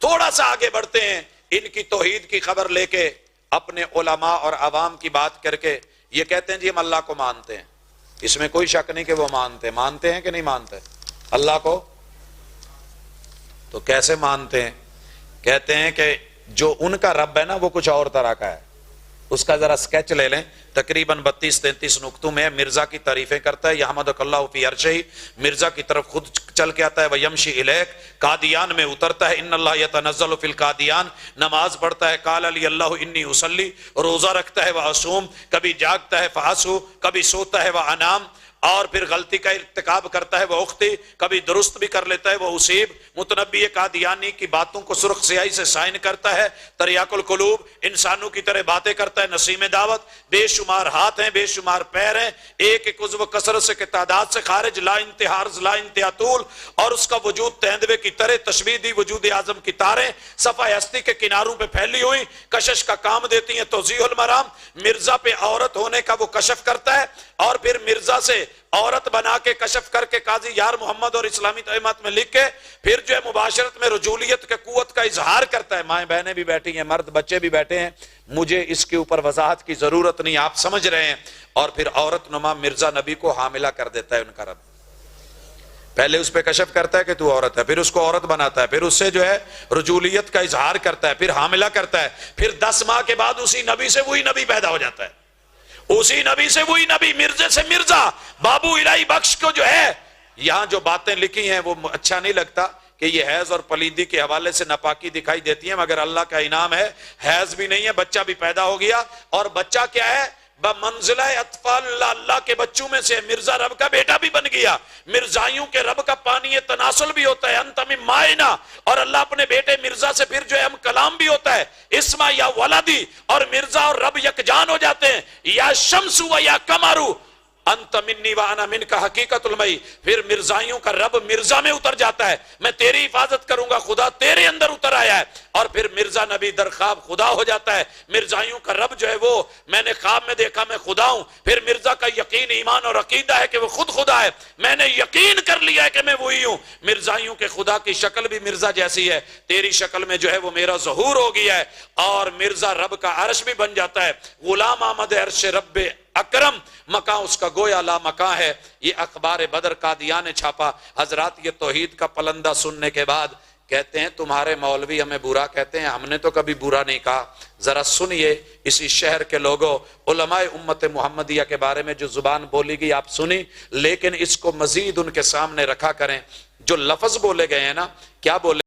تھوڑا سا آگے بڑھتے ہیں، ان کی توحید کی خبر لے کے اپنے علماء اور عوام کی بات کر کے یہ کہتے ہیں جی ہم اللہ کو مانتے ہیں. اس میں کوئی شک نہیں کہ وہ مانتے ہیں کہ نہیں مانتے اللہ کو. تو کیسے مانتے ہیں؟ کہتے ہیں کہ جو ان کا رب ہے نا وہ کچھ اور طرح کا ہے. اس کا ذرا سکیچ لے لیں، تقریباً 32-33 نقطوں میں مرزا کی تعریفیں کرتا ہے. یحمدک اللہ فی عرشہ، مرزا کی طرف خود چل کے آتا ہے. ویمشی الیک، قادیان میں اترتا ہے. ان اللہ یتنزل فی القادیان، نماز پڑھتا ہے. قال علی اللہ انی اصلی، روزہ رکھتا ہے. واصوم، کبھی جاگتا ہے. فاسو، کبھی سوتا ہے. وانام، اور پھر غلطی کا ارتکاب کرتا ہے. وہ اختی، کبھی درست بھی کر لیتا ہے. وہ اسیب، متنبی قادیانی کی باتوں کو سرخ سیاہی سے سائن کرتا ہے. تریاق القلوب، انسانوں کی طرح باتیں کرتا ہے. نسیم دعوت، بے شمار ہاتھ ہیں، بے شمار پیر ہیں، ایک ایک عضو کثرت سے تعداد سے خارج. لا انتہا عرض، لا انتہا طول، اور اس کا وجود تیندوے کی طرح. تشبیہ دی وجود اعظم کی تاریں صفحہ ہستی کے کناروں پہ پھیلی ہوئی، کشش کا کام دیتی ہیں. توضیح المرام، مرزا پہ عورت ہونے کا وہ کشف کرتا ہے، اور پھر مرزا سے عورت بنا کے کشف کر کے قاضی یار محمد اور اسلامی تعلیمات میں لکھ کے پھر جو ہے مباشرت میں رجولیت کے قوت کا اظہار کرتا ہے. مائیں بہنیں بھی بیٹھی ہیں، مرد بچے بھی بیٹھے ہیں، مجھے اس کے اوپر وضاحت کی ضرورت نہیں، آپ سمجھ رہے ہیں. اور پھر عورت نما مرزا نبی کو حاملہ کر دیتا ہے ان کا رب. پہلے اس پہ کشف کرتا ہے کہ تو عورت ہے، پھر اس کو عورت بناتا ہے، پھر اس سے جو ہے رجولیت کا اظہار کرتا ہے، پھر حاملہ کرتا ہے. پھر 10 ماہ کے بعد اسی نبی سے وہی نبی پیدا ہو جاتا ہے، اسی نبی سے وہی نبی، مرزے سے مرزا. بابو الہی بخش کو جو ہے یہاں جو باتیں لکھی ہیں وہ اچھا نہیں لگتا کہ یہ حیض اور پلیدی کے حوالے سے ناپاکی دکھائی دیتی ہیں، مگر اللہ کا انعام ہے حیض بھی نہیں ہے، بچہ بھی پیدا ہو گیا. اور بچہ کیا ہے؟ بمنزلہ اطفال اللہ کے بچوں میں سے مرزا رب کا بیٹا بھی بن گیا. مرزائیوں کے رب کا پانی تناسل بھی ہوتا ہے، انت من مائنا، اور اللہ اپنے بیٹے مرزا سے پھر جو ہے ہم کلام بھی ہوتا ہے. اسما یا ولدی، اور مرزا اور رب یکجان ہو جاتے ہیں. یا شمس و یا قمر انت منی وانا من کا حقیقت المئی. پھر مرزائیوں کا رب مرزا میں اتر جاتا ہے، میں تیری حفاظت کروں گا، خدا تیرے اندر اتر آیا ہے. اور پھر مرزا نبی در خواب خدا ہو جاتا ہے. مرزائیوں کا رب جو ہے وہ میں نے خواب میں دیکھا میں خدا ہوں. پھر مرزا کا یقین، ایمان اور عقیدہ ہے کہ وہ خود خدا ہے، میں نے یقین کر لیا ہے کہ میں وہی ہوں. مرزائیوں کے خدا کی شکل بھی مرزا جیسی ہے، تیری شکل میں جو ہے وہ میرا ظہور ہو گیا ہے. اور مرزا رب کا عرش بھی بن جاتا ہے. غلام آمد عرش رب اکرم، مکان اس کا گویا لا مکان ہے. یہ اخبار بدر قادیان نے چھاپا. حضرات یہ توحید کا پلندہ سننے کے بعد کہتے ہیں تمہارے مولوی ہمیں برا کہتے ہیں. ہم نے تو کبھی برا نہیں کہا. ذرا سنیے اسی شہر کے لوگوں، علماء امت محمدیہ کے بارے میں جو زبان بولی گئی آپ سنی، لیکن اس کو مزید ان کے سامنے رکھا کریں. جو لفظ بولے گئے ہیں نا، کیا بولے